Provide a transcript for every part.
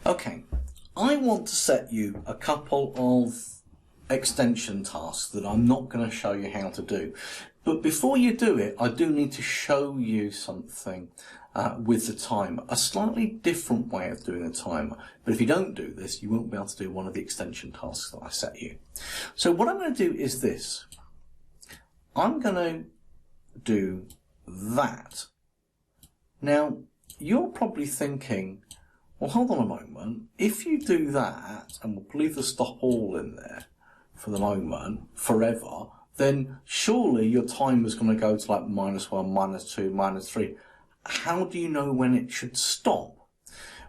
Okay, I want to set you a couple of extension tasks that I'm not going to show you how to do. But before you do it, I do need to show you something with the timer, a slightly different way of doing the timer. But if you don't do this, you won't be able to do one of the extension tasks that I set you. So what I'm going to do is this. I'm going to do that. Now, you're probably thinking, well, hold on a moment. If you do that, and we'll leave the stop all in there for the moment, forever, then surely your timer's going to go to like -1, -2, -3. How do you know when it should stop?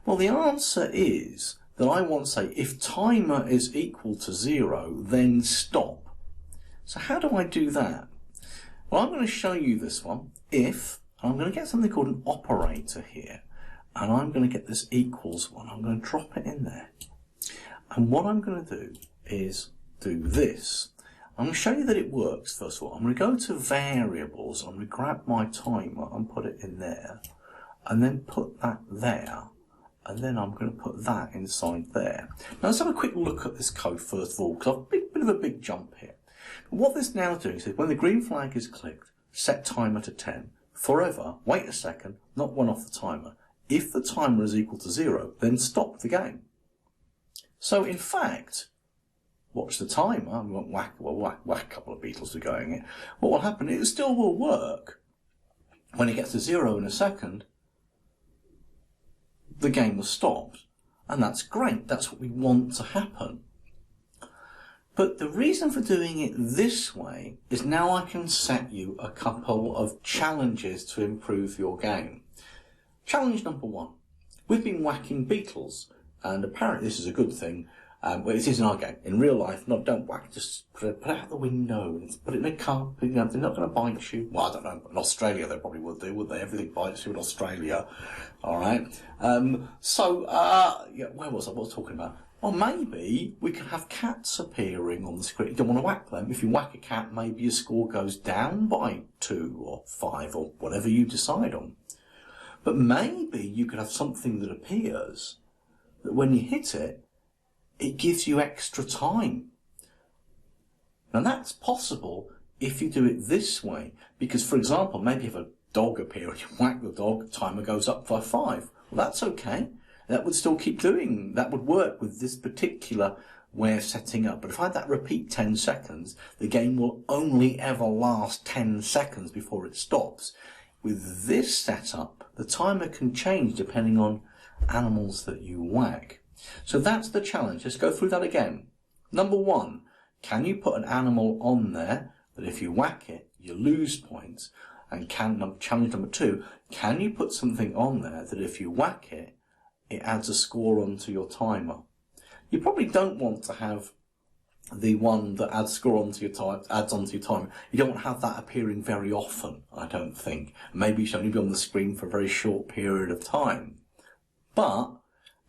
Well, the answer is that I want to say if timer is equal to 0, then stop. So how do I do that? Well, I'm going to show you this one. If, and I'm going to get something called an operator here, and I'm going to get this equals one. I'm going to drop it in there. And what I'm going to do is do this. I'm going to show you that it works first of all. I'm going to go to variables. I'm going to grab my timer and put it in there. And then put that there. And then I'm going to put that inside there. Now let's have a quick look at this code first of all, because I've a bit of a big jump here. What this now doing is when the green flag is clicked, set timer to 10. Forever, wait a second, not one off the timer. If the timer is equal to 0, then stop the game. So in fact, watch the timer, we won't whack a couple of beetles to going it. What will happen, it still will work. When it gets to 0 in a second, the game will stop. And that's great, that's what we want to happen. But the reason for doing it this way is now I can set you a couple of challenges to improve your game. Challenge number 1. We've been whacking beetles, and apparently this is a good thing. Well, it is in our game. In real life, don't whack, just put it out the window and put it in a cup. You know, they're not going to bite you. Well, I don't know. In Australia, they probably would do, would they? Everything bites you in Australia. All right. Yeah, where was I? What was I talking about? Well, maybe we could have cats appearing on the screen. You don't want to whack them. If you whack a cat, maybe your score goes down by 2 or 5 or whatever you decide on. But maybe you could have something that appears that when you hit it, it gives you extra time. Now that's possible if you do it this way, because for example, maybe if a dog appears and you whack the dog, timer goes up by 5. Well, that's okay. That would still keep doing, that would work with this particular way of setting up. But if I had that repeat 10 seconds, the game will only ever last 10 seconds before it stops. With this setup, the timer can change depending on animals that you whack. So that's the challenge. Let's go through that again. Number 1, can you put an animal on there that if you whack it, you lose points? And challenge number 2, can you put something on there that if you whack it, it adds a score onto your timer? You probably don't want to have the one that adds score onto your time, adds onto your timer. You don't want to have that appearing very often, I don't think. Maybe it should only be on the screen for a very short period of time. But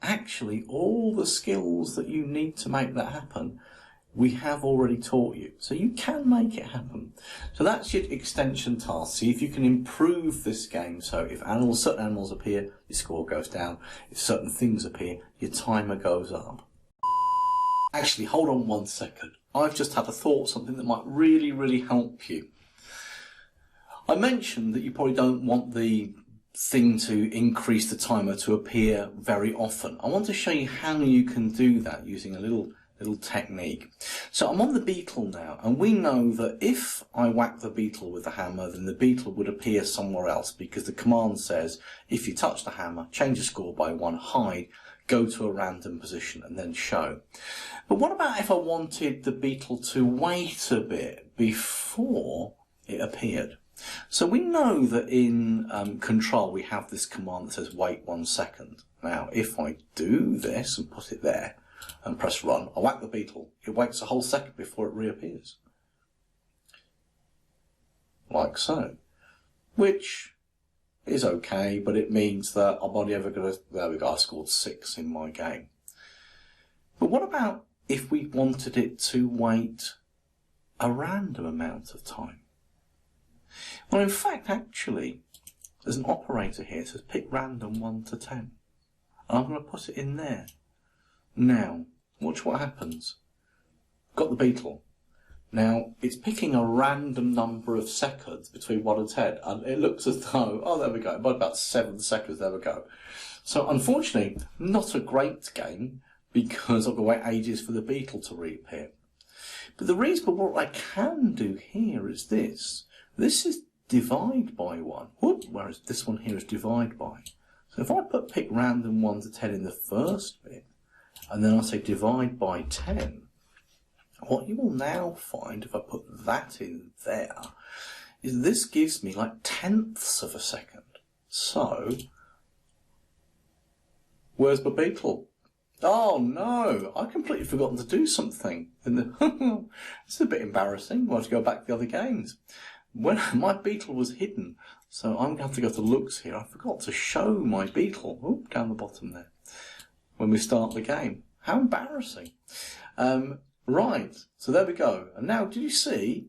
actually, all the skills that you need to make that happen, we have already taught you. So you can make it happen. So that's your extension task. See if you can improve this game. So if certain animals appear, your score goes down. If certain things appear, your timer goes up. Actually, hold on 1 second. I've just had a thought, something that might really, really help you. I mentioned that you probably don't want the thing to increase the timer to appear very often. I want to show you how you can do that using a little technique. So I'm on the beetle now, and we know that if I whack the beetle with the hammer, then the beetle would appear somewhere else, because the command says if you touch the hammer, change the score by 1, hide, go to a random position and then show. But what about if I wanted the beetle to wait a bit before it appeared? So we know that in control we have this command that says wait 1 second. Now if I do this and put it there and press run, I whack the beetle, it waits a whole second before it reappears. Like so. Which is okay, but it means that I'm only ever going to, there we go, I scored 6 in my game. But what about if we wanted it to wait a random amount of time? Well, in fact, actually, there's an operator here that says pick random 1 to 10. and I'm going to put it in there. Now, watch what happens. Got the beetle. Now, it's picking a random number of seconds between 1 and 10, and it looks as though, oh, there we go, about 7 seconds, there we go. So, unfortunately, not a great game, because I've got to wait ages for the beetle to reappear. But the reason for what I can do here is this. This is divide by 1, whereas this one here is divide by. So if I pick random 1 to 10 in the first bit, and then I say divide by 10, what you will now find, if I put that in there, is this gives me like tenths of a second. So, where's my beetle? Oh no, I've completely forgotten to do something. This is a bit embarrassing. I'll have to go back to the other games. When my beetle was hidden, so I'm going to have to go to looks here. I forgot to show my beetle, down the bottom there, when we start the game. How embarrassing. Right, so there we go. And now, did you see?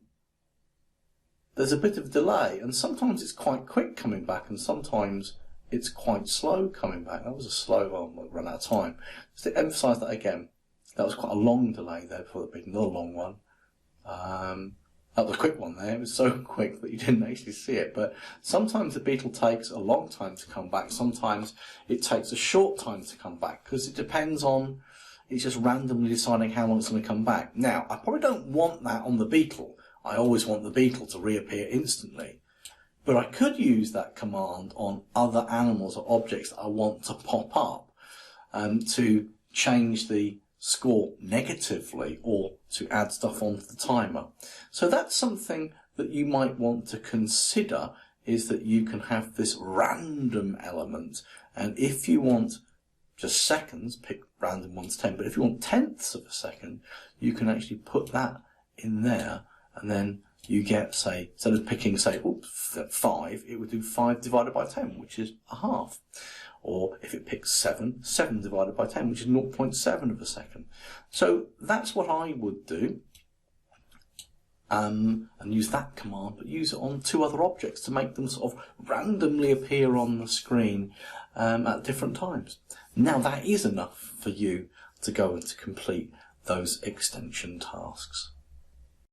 There's a bit of a delay, and sometimes it's quite quick coming back, and sometimes it's quite slow coming back. That was a slow one, I'll run out of time. Just to emphasise that again, that was quite a long delay there before the big, another long one. That was a quick one there. It was so quick that you didn't actually see it. But sometimes the beetle takes a long time to come back. Sometimes it takes a short time to come back, because it depends on, it's just randomly deciding how long it's going to come back. Now, I probably don't want that on the beetle. I always want the beetle to reappear instantly. But I could use that command on other animals or objects that I want to pop up to change the score negatively or to add stuff onto the timer. So that's something that you might want to consider, is that you can have this random element, and if you want just seconds, pick random 1 to 10, but if you want tenths of a second, you can actually put that in there, and then you get, say, instead of picking, say, 5, it would do 5 divided by 10, which is a half. Or if it picks 7, 7 divided by 10, which is 0.7 of a second. So that's what I would do. And use that command, but use it on 2 other objects to make them sort of randomly appear on the screen at different times. Now that is enough for you to go and to complete those extension tasks.